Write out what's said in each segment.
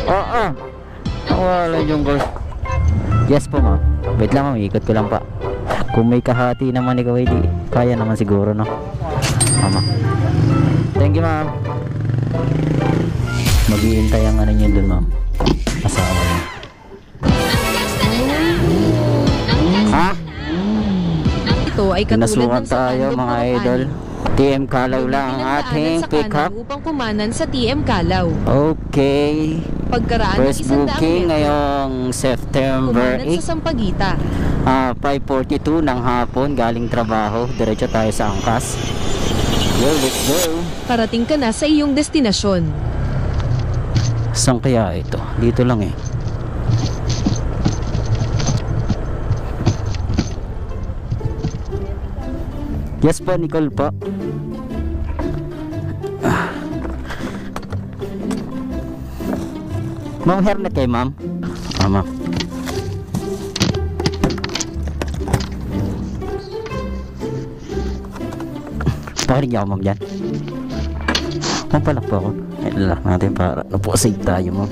Oo. Wala yung goal. Yes po ma'am. Wait lang ma'am, ikot ko lang pa. Kung may kahati naman ikaw, di kaya naman siguro, no? Mama. Thank you ma'am. Maghihintay ang ano niyo dun ma'am. Asawa niya. Ha? Ito ay katulad Pinasukan ng tayo sakandog mga ng idol. ani. TM Kalaw lang ang ating pick up. Upang kumanan sa TM Kalaw. Okay. Pagkaraan ng First 100 booking metro, ngayong September kumanan sa 8. Sampaguita. 5:42 ng hapon, galing trabaho. Diretso tayo sa angkas. Yo, let's go. Parating ka na sa iyong destinasyon. Saan kaya ito? Dito lang eh. Yes po, Nicole po. Ma'am, hairnet kayo ma'am? Ma'am. Pakinig niyo ako ma'am dyan. Mampalak po ako. Ilalak natin para napusig tayo ma'am.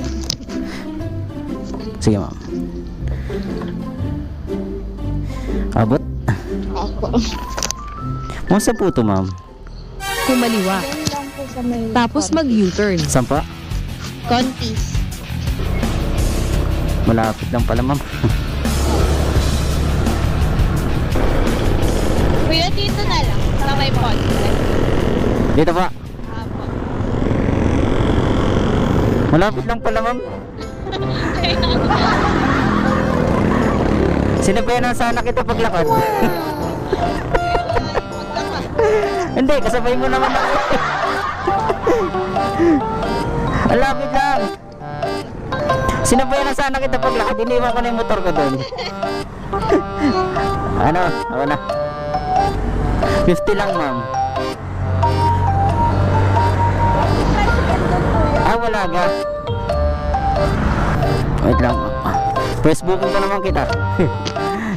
Sige ma'am. Abot. Ma'am, saan po ito ma'am? Kumaliwa. Tapos mag-U-turn. Saan pa? Contis. Malapit lang pala ma'am. Kuya, dito na lang. Sa may podcast. Dito pa. Apo. Malapit lang pala ma'am. Sinabayan na sana kita paglakad. Hindi, kasabay mo naman ako. Ang lapit lang. Sinabayan na sana kita paglakad. Iniwan ko na yung motor ko doon. Ano? Ako na. 50 lang ma'am. Wala ka. Wait lang. First booking ko naman kita.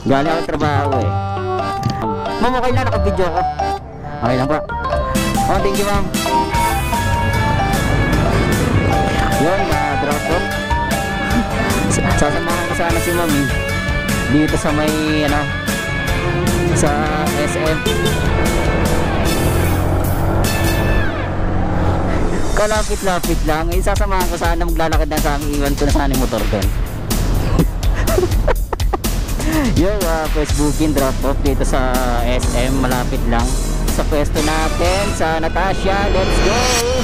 Galing ako trabaho eh. Ma'am, okay lang, naka-video ko. Okay lang pa. Oh, thank you ma'am. Yun, drop off. Sasamahan ko sana si ma'am dito sa may ano, sa SM. Kalapit-lapit lang. Sasamahan ko sana, maglalakad na sa amin. Iwan ko na sana yung motor doon. Yung first booking drop off dito sa SM, malapit lang sa pwesto natin sa Natasha. Let's go!